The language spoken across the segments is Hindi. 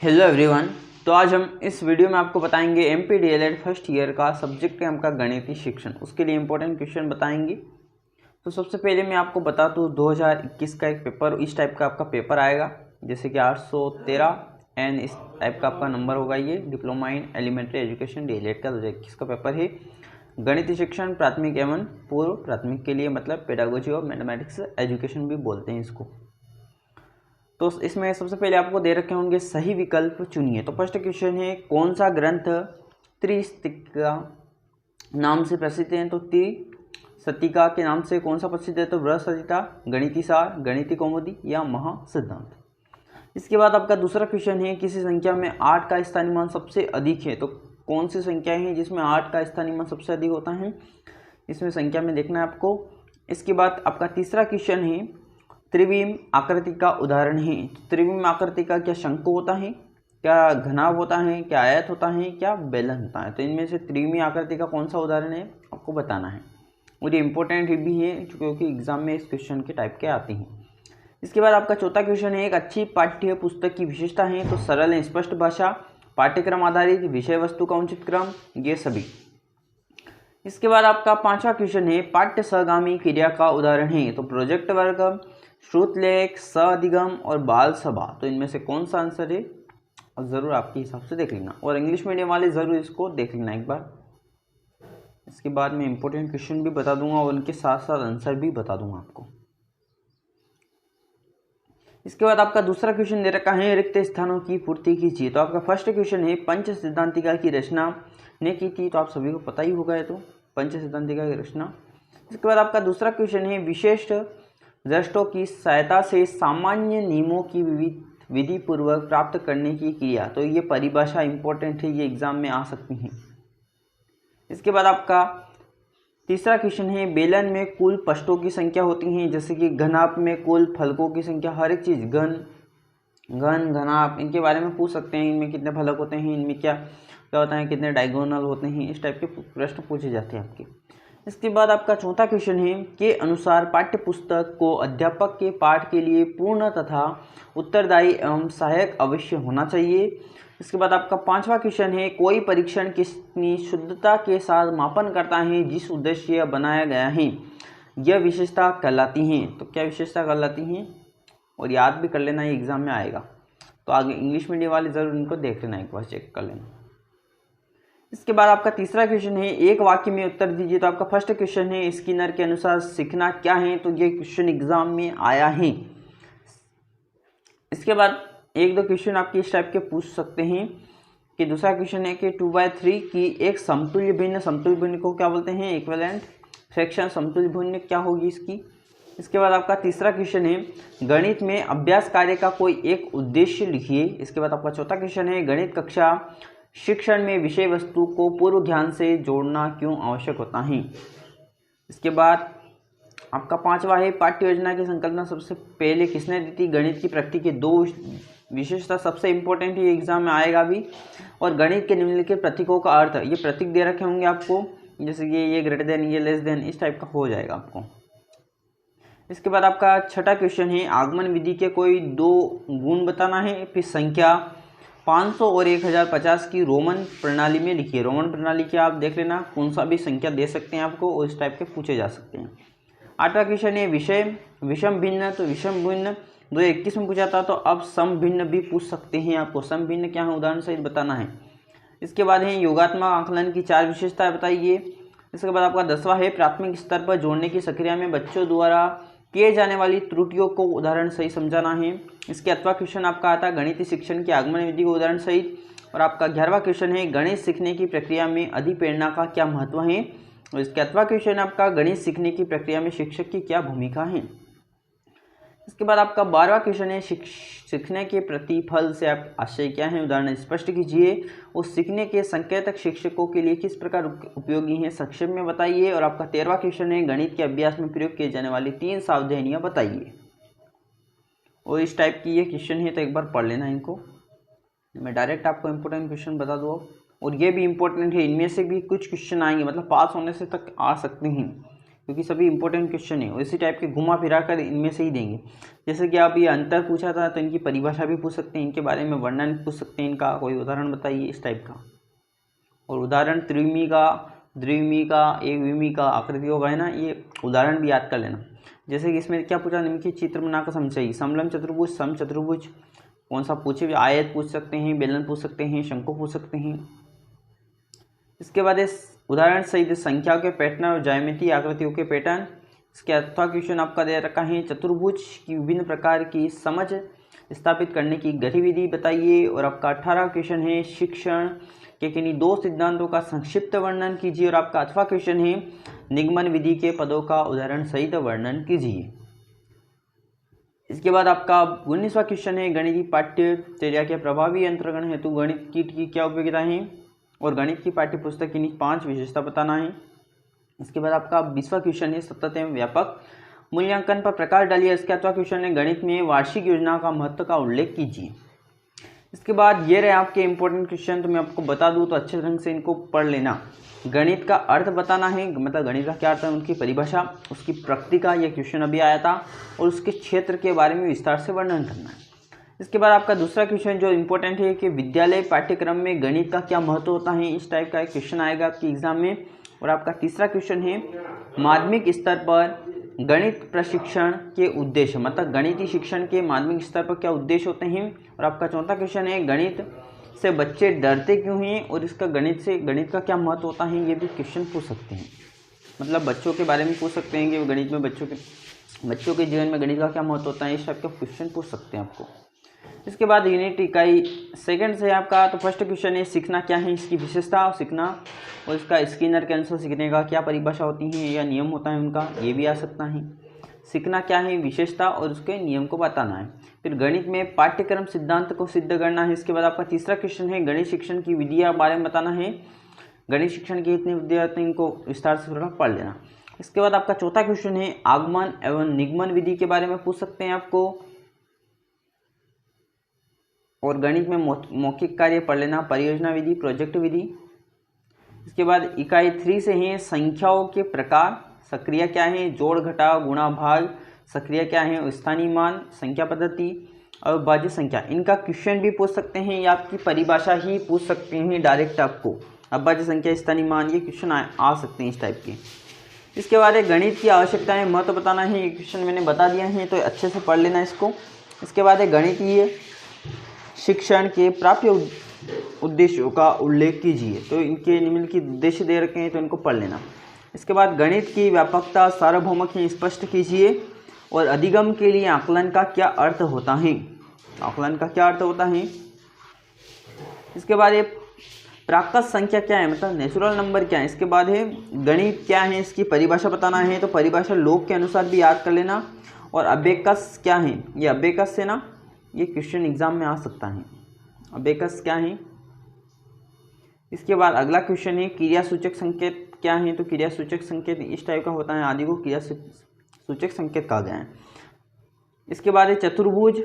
Hello everyone. तो आज हम इस वीडियो में आपको बताएंगे एमपी डीएलएड फर्स्ट ईयर का सब्जेक्ट है हमका गणितीय शिक्षण, उसके लिए इंपॉर्टेंट क्वेश्चन बताएंगे। तो सबसे पहले मैं आपको बता दूँ 2021 का एक पेपर इस टाइप का आपका पेपर आएगा, जैसे कि 813 एन इस टाइप का आपका नंबर होगा। ये diploma in elementary education DElEd का 2021 का पेपर है। गणितीय शिक्षण प्राथमिक एवं पूर्व प्राथमिक के लिए, मतलब पेडागोजी और मैथमेटिक्स एजुकेशन भी बोलते हैं इसको। तो इसमें सबसे पहले आपको दे रखे होंगे सही विकल्प चुनिए। तो फर्स्ट क्वेश्चन है, कौन सा ग्रंथ त्रिशतिका नाम से प्रसिद्ध है? तो त्रिशतिका के नाम से कौन सा प्रसिद्ध है? तो बृहस्पतिका, गणितीय सार, गणितीय कौमुदी या महासिद्धांत। इसके बाद आपका दूसरा क्वेश्चन है, किसी संख्या में 8 का स्थानीय मान सबसे अधिक है? तो कौन सी संख्या है जिसमें 8 का स्थानीय मान सबसे अधिक होता है? इसमें संख्या में देखना है आपको। इसके बाद आपका तीसरा क्वेश्चन है, त्रिविम आकृति का उदाहरण है। त्रिविम आकृति का क्या शंकु होता है, क्या घनाभ होता है, क्या आयत होता है, क्या बेलन होता है? तो इनमें से त्रिविम आकृति का कौन सा उदाहरण है आपको बताना है। और ये इंपॉर्टेंट भी है क्योंकि एग्जाम में इस क्वेश्चन के टाइप के आते हैं। इसके बाद आपका चौथा क्वेश्चन है, एक अच्छी पाठ्य पुस्तक की विशेषता है। तो सरल एवं स्पष्ट भाषा, पाठ्यक्रम आधारित, विषय वस्तु का उचित क्रम, ये सभी। इसके बाद आपका पांचवा क्वेश्चन है, पाठ्य सहगामी क्रिया का उदाहरण है। तो प्रोजेक्ट वर्ग, श्रुतलेख, सअधिगम और बाल सभा। तो इनमें से कौन सा आंसर है और ज़रूर आपके हिसाब से देख लेना, और इंग्लिश मीडियम वाले ज़रूर इसको देख लेना एक बार। इसके बाद मैं इंपॉर्टेंट क्वेश्चन भी बता दूंगा और उनके साथ साथ आंसर भी बता दूंगा आपको। इसके बाद आपका दूसरा क्वेश्चन दे रखा है, रिक्त स्थानों की पूर्ति कीजिए। तो आपका फर्स्ट क्वेश्चन है, पंच सिद्धांतिका की रचना ने की थी। तो आप सभी को पता ही होगा है, तो पंच सिद्धांतिका की रचना। इसके बाद आपका दूसरा क्वेश्चन है, विशेष दृष्टों की सहायता से सामान्य नियमों की विधि पूर्वक प्राप्त करने की क्रिया। तो ये परिभाषा इंपॉर्टेंट है, ये एग्जाम में आ सकती है। इसके बाद आपका तीसरा क्वेश्चन है, बेलन में कुल पृष्ठों की संख्या होती है, जैसे कि घनाभ में कुल फलकों की संख्या। हर एक चीज़ घन घनाभ इनके बारे में पूछ सकते हैं, इनमें कितने फलक होते हैं, इनमें क्या क्या होता है, कितने डायगोनल होते हैं, इस टाइप के प्रश्न पूछे जाते हैं आपके। इसके बाद आपका चौथा क्वेश्चन है, के अनुसार पाठ्य पुस्तक को अध्यापक के पाठ के लिए पूर्ण तथा उत्तरदायी एवं सहायक अवश्य होना चाहिए। इसके बाद आपका पांचवा क्वेश्चन है, कोई परीक्षण कितनी शुद्धता के साथ मापन करता है जिस उद्देश्य बनाया गया है, यह विशेषता कहलाती है। तो क्या विशेषता कहलाती है, और याद भी कर लेना, ये एग्जाम में आएगा। तो आगे इंग्लिश मीडियम वाले ज़रूर इनको देख लेना, एक बार चेक कर लेना। इसके बाद आपका तीसरा क्वेश्चन है, एक वाक्य में उत्तर दीजिए। तो आपका फर्स्ट क्वेश्चन है, स्किनर के अनुसार सीखना क्या है? तो ये क्वेश्चन एग्जाम में आया है। इसके बाद एक दो क्वेश्चन आपके इस टाइप के पूछ सकते हैं कि दूसरा क्वेश्चन है कि 2/3 की एक समतुल्य भिन्न को क्या बोलते हैं? Equivalent fraction. समतुल्य भिन्न क्या होगी इसकी? इसके बाद आपका तीसरा क्वेश्चन है, गणित में अभ्यास कार्य का कोई एक उद्देश्य लिखिए। इसके बाद आपका चौथा क्वेश्चन है, गणित कक्षा शिक्षण में विषय वस्तु को पूर्व ज्ञान से जोड़ना क्यों आवश्यक होता है। इसके बाद आपका पांचवा है, पाठ्य योजना की संकल्पना सबसे पहले किसने दी थी? गणित की प्रकृति के दो विशेषता सबसे इंपॉर्टेंट है, एग्जाम में आएगा भी। और गणित के निम्नलिखित प्रतीकों का अर्थ, ये प्रतीक दे रखे होंगे आपको, जैसे कि ये ग्रेटर देन, ये लेस देन, इस टाइप का हो जाएगा आपको। इसके बाद आपका छठा क्वेश्चन है, आगमन विधि के कोई दो गुण बताना है। फिर संख्या 500 और 1050 की रोमन प्रणाली में लिखिए। रोमन प्रणाली क्या आप देख लेना, कौन सा भी संख्या दे सकते हैं आपको, और इस टाइप के पूछे जा सकते हैं। आठवां क्वेश्चन है, विषय विषम भिन्न। तो विषम भिन्न 2021 में पूछा था, तो अब सम भिन्न भी पूछ सकते हैं आपको। सम भिन्न क्या है, उदाहरण सहित बताना है। इसके बाद है, योगात्मक आकलन की 4 विशेषताएं बताइए। इसके बाद आपका 10वां है, प्राथमिक स्तर पर जोड़ने की प्रक्रिया में बच्चों द्वारा किए जाने वाली त्रुटियों को उदाहरण सही समझाना है। इसके 8वां क्वेश्चन आपका आता है, गणितीय शिक्षण की आगमन विधि को उदाहरण सहित। और आपका 11वां क्वेश्चन है, गणित सीखने की प्रक्रिया में अधिप्रेरणा का क्या महत्व है। और इसके 8वां क्वेश्चन आपका, गणित सीखने की प्रक्रिया में शिक्षक की क्या भूमिका है। इसके बाद आपका 12वां क्वेश्चन है, सीखने के प्रतिफल से आप आशय क्या है, उदाहरण स्पष्ट कीजिए। और सीखने के संकेतक शिक्षकों के लिए किस प्रकार उपयोगी हैं, संक्षेप में बताइए। और आपका 13वां क्वेश्चन है, गणित के अभ्यास में प्रयोग किए जाने वाली 3 सावधानियां बताइए। और इस टाइप की ये क्वेश्चन है, तो एक बार पढ़ लेना इनको। मैं डायरेक्ट आपको इंपॉर्टेंट क्वेश्चन बता दूँ, और ये भी इंपॉर्टेंट है, इनमें से भी कुछ क्वेश्चन आएंगे, मतलब पास होने से तक आ सकते हैं। क्योंकि सभी इंपॉर्टेंट क्वेश्चन है और इसी टाइप के घुमा फिरा कर इनमें से ही देंगे। जैसे कि आप ये अंतर पूछा था तो इनकी परिभाषा भी पूछ सकते हैं, इनके बारे में वर्णन पूछ सकते हैं, इनका कोई उदाहरण बताइए इस टाइप का। और उदाहरण त्रिविमी का, द्विविमी का, एक विमी का आकृतियों का है ना, ये उदाहरण भी याद कर लेना। जैसे कि इसमें क्या पूछा, निम्नलिखित चित्र बनाकर समझाइए। समलंब चतुर्भुज, सम चतुर्भुज, कौन सा पूछे, आयत पूछ सकते हैं, बेलन पूछ सकते हैं, शंकु पूछ सकते हैं। इसके बाद इस उदाहरण सहित संख्या के पैटर्न और ज्यामितीय आकृतियों के पैटर्न। इसके अथवा क्वेश्चन आपका दे रखा है, चतुर्भुज की विभिन्न प्रकार की समझ स्थापित करने की गतिविधि बताइए। और आपका 18 क्वेश्चन है, शिक्षण के किन्हीं दो सिद्धांतों का संक्षिप्त वर्णन कीजिए। और आपका अथवा क्वेश्चन है, निगमन विधि के पदों का उदाहरण सहित वर्णन कीजिए। इसके बाद आपका 19वां क्वेश्चन है, गणित की पाठ्यचर्या के प्रभावी अंतर्गण हेतु गणित कीट की क्या उपयोगिता है और गणित की पाठ्य पुस्तक की 5 विशेषता बताना है। इसके बाद आपका 20वां क्वेश्चन है, सतत एवं व्यापक मूल्यांकन पर प्रकाश डालिए। इसके अथवा क्वेश्चन है, गणित में वार्षिक योजना का महत्व का उल्लेख कीजिए। इसके बाद ये रहे आपके इंपॉर्टेंट क्वेश्चन, तो मैं आपको बता दूं तो अच्छे ढंग से इनको पढ़ लेना। गणित का अर्थ बताना है, मतलब गणित का क्या अर्थ है, उनकी परिभाषा, उसकी प्रकृति का ये क्वेश्चन अभी आया था, और उसके क्षेत्र के बारे में विस्तार से वर्णन करना है। इसके बाद आपका दूसरा क्वेश्चन जो इंपॉर्टेंट है कि विद्यालय पाठ्यक्रम में गणित का क्या महत्व होता है, इस टाइप का एक क्वेश्चन आएगा आपके एग्जाम में। और आपका तीसरा क्वेश्चन है, माध्यमिक स्तर पर गणित प्रशिक्षण के उद्देश्य, मतलब गणितीय शिक्षण के माध्यमिक स्तर पर क्या उद्देश्य होते हैं। और आपका चौथा क्वेश्चन है, गणित से बच्चे डरते क्यों हैं और इसका गणित का क्या महत्व होता है, ये भी क्वेश्चन पूछ सकते हैं। मतलब बच्चों के बारे में पूछ सकते हैं कि गणित में बच्चों के जीवन में गणित का क्या महत्व होता है, इस टाइप का क्वेश्चन पूछ सकते हैं आपको। इसके बाद यूनिट इकाई सेकंड से आपका, तो फर्स्ट क्वेश्चन है, सीखना क्या है, इसकी विशेषता, और सीखना और इसका स्किनर के अनुसार सीखने का क्या परिभाषा होती है या नियम होता है उनका, ये भी आ सकता है। सीखना क्या है, विशेषता और उसके नियम को बताना है। फिर गणित में पाठ्यक्रम सिद्धांत को सिद्ध करना है। इसके बाद आपका तीसरा क्वेश्चन है, गणित शिक्षण की विधियाँ बारे में बताना है। गणित शिक्षण की इतनी विधियाँ होती हैं, इनको विस्तार से थोड़ा पढ़ लेना। इसके बाद आपका चौथा क्वेश्चन है, आगमन एवं निगमन विधि के बारे में पूछ सकते हैं आपको। और गणित में मौखिक कार्य पढ़ लेना, परियोजना विधि, प्रोजेक्ट विधि। इसके बाद इकाई 3 से हैं, संख्याओं के प्रकार, सक्रिय क्या है, जोड़ घटाव गुणा भाग, सक्रिय क्या है, स्थानीय मान, संख्या पद्धति और भाज्य संख्या। इनका क्वेश्चन भी पूछ सकते हैं या आपकी परिभाषा ही पूछ सकते हैं डायरेक्ट आपको। अभाज्य संख्या, स्थानीय मान, ये क्वेश्चन आ सकते हैं इस टाइप के। इसके बाद गणित की आवश्यकताएं, महत्व बताना है, ये क्वेश्चन मैंने बता दिया है तो अच्छे से पढ़ लेना इसको। इसके बाद गणितीय शिक्षण के प्राप्य उद्देश्यों का उल्लेख कीजिए। तो इनके निम्नलिखित उद्देश्य दे रखे हैं तो इनको पढ़ लेना। इसके बाद गणित की व्यापकता, सार्वभौमिक स्पष्ट कीजिए। और अधिगम के लिए आकलन का क्या अर्थ होता है, आकलन का क्या अर्थ होता है। इसके बाद ये प्राकृत संख्या क्या है, मतलब नेचुरल नंबर क्या है। इसके बाद है गणित क्या है, इसकी परिभाषा बताना है, तो परिभाषा लोक के अनुसार भी याद कर लेना। और अबेकस क्या है, ये अबेकस से ना ये क्वेश्चन एग्जाम में आ सकता है, अबेकस क्या है। इसके बाद अगला क्वेश्चन है, क्रियासूचक संकेत क्या है, तो क्रियासूचक संकेत इस टाइप का होता है, आदि को क्रियासूचक संकेत कहा गया है। इसके बाद है चतुर्भुज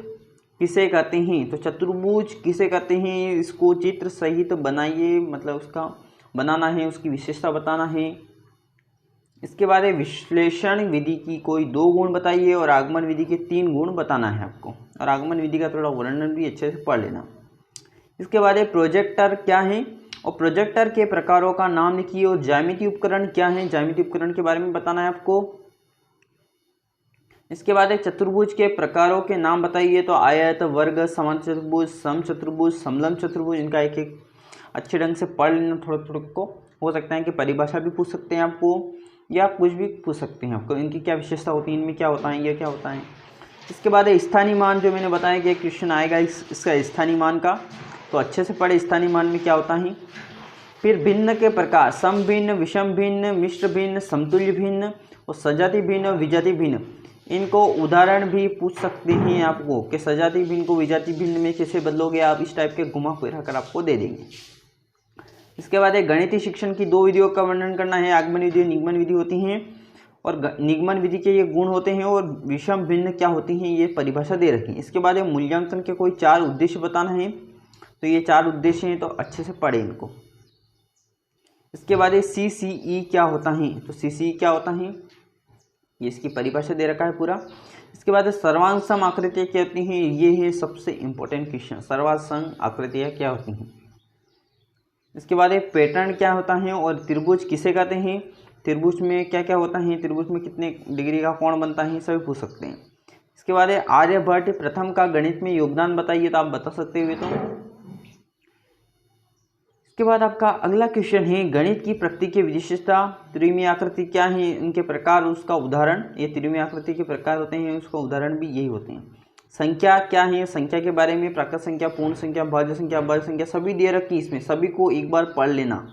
किसे कहते हैं, तो चतुर्भुज किसे कहते हैं, इसको चित्र सहित बनाइए, मतलब उसका बनाना है, उसकी विशेषता बताना है। इसके बाद है विश्लेषण विधि की कोई 2 गुण बताइए और आगमन विधि के 3 गुण बताना है आपको। और आगमन विधि का थोड़ा वर्णन भी अच्छे से पढ़ लेना। इसके बाद है प्रोजेक्टर क्या है और प्रोजेक्टर के प्रकारों का नाम लिखिए। और ज्यामितीय उपकरण क्या है, ज्यामितीय उपकरण के बारे में बताना है आपको। इसके बाद एक चतुर्भुज के प्रकारों के नाम बताइए, तो आयत, वर्ग, समांतर चतुर्भुज, समचतुर्भुज, समलंब चतुर्भुज। इनका एक एक अच्छे ढंग से पढ़ लेना थोड़ा थोड़ा को। हो सकता है कि परिभाषा भी पूछ सकते हैं आपको या कुछ भी पूछ सकते हैं आपको, इनकी क्या विशेषता होती है, इनमें क्या होता है, ये क्या होता है। इसके बाद स्थानीय मान, जो मैंने बताया कि एक क्वेश्चन आएगा इसका स्थानीय मान का, तो अच्छे से पढ़े स्थानीय मान में क्या होता है। फिर भिन्न के प्रकार, सम भिन्न, विषम भिन्न, मिश्र भिन्न, समतुल्य भिन्न और सजाति भिन्न, विजाति भिन्न। इनको उदाहरण भी पूछ सकते हैं आपको कि सजाति भिन्न को विजाति भिन्न में कैसे बदलोगे आप, इस टाइप के घुमा फिरा कर आपको दे देंगे। इसके बाद एक गणितीय शिक्षण की 2 विधियों का वर्णन करना है, आगमन विधि और निगमन विधि होती हैं। और निगमन विधि के ये गुण होते हैं और विषम भिन्न क्या होती हैं, ये परिभाषा दे रखी है। इसके बाद ये मूल्यांकन के कोई 4 उद्देश्य बताना है, तो ये 4 उद्देश्य हैं, तो अच्छे से पढ़े इनको। इसके बाद ये CCE क्या होता है, तो CCE क्या होता है, ये इसकी परिभाषा दे रखा है पूरा। इसके बाद सर्वांसम आकृतियाँ क्या होती हैं, ये है सबसे इम्पोर्टेंट क्वेश्चन, सर्वांसम आकृतियाँ क्या होती हैं। इसके बाद एक पैटर्न क्या होता है और त्रिभुज किसे कहते हैं, त्रिभुज में क्या क्या होता है, त्रिभुज में कितने डिग्री का कोण बनता है, सभी पूछ सकते हैं। इसके बाद आर्यभट्ट प्रथम का गणित में योगदान बताइए, तो आप बता सकते हुए तो। इसके बाद आपका अगला क्वेश्चन है गणित की प्रकृति की विशेषता, त्रिमीय आकृति क्या है, इनके प्रकार, उसका उदाहरण। ये त्रिमीय आकृति के प्रकार होते हैं, उसका उदाहरण भी यही होते हैं। संख्या क्या है, संख्या के बारे में, प्राकृत संख्या, पूर्ण संख्या, भाज्य संख्या, वर्ग संख्या, सभी दे रखी इसमें, सभी को एक बार पढ़ लेना।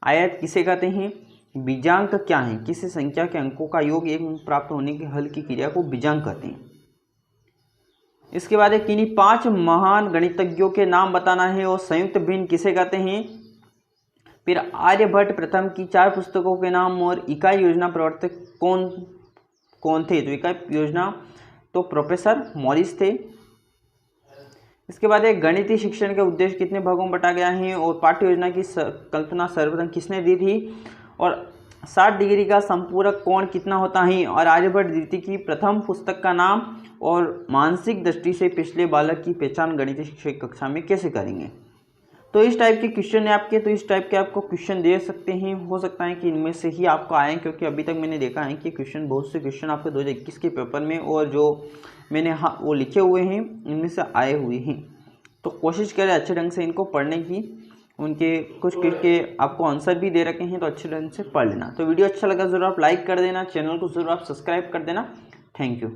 आयत किसे कहते हैं, बीजांक क्या है, किसी संख्या के अंकों का योग एक प्राप्त होने के हल की क्रिया को बीजांक कहते हैं। इसके बाद किन्हीं 5 महान गणितज्ञों के नाम बताना है और संयुक्त भिन्न किसे कहते हैं। फिर आर्यभट्ट प्रथम की 4 पुस्तकों के नाम और इकाई योजना प्रवर्तक कौन कौन थे, तो इकाई योजना तो प्रोफेसर मॉरिस थे। इसके बाद एक गणितीय शिक्षण के उद्देश्य कितने भागों में बटा गया है और पाठ्य योजना की कल्पना सर्वप्रथम किसने दी थी, और 60 डिग्री का संपूरक कोण कितना होता है, और आर्यभट्ट द्वितीय की प्रथम पुस्तक का नाम, और मानसिक दृष्टि से पिछले बालक की पहचान गणितीय शिक्षा की कक्षा में कैसे करेंगे। तो इस टाइप के क्वेश्चन है आपके, तो इस टाइप के आपको क्वेश्चन दे सकते हैं, हो सकता है कि इनमें से ही आपको आए, क्योंकि अभी तक मैंने देखा है कि क्वेश्चन, बहुत से क्वेश्चन आपके 2021 के पेपर में और जो मैंने वो लिखे हुए हैं इनमें से आए हुए हैं। तो कोशिश करें अच्छे ढंग से इनको पढ़ने की, उनके कुछ के आपको आंसर भी दे रखे हैं, तो अच्छे ढंग से पढ़ लेना। तो वीडियो अच्छा लगा ज़रूर आप लाइक कर देना, चैनल को ज़रूर आप सब्सक्राइब कर देना। Thank you.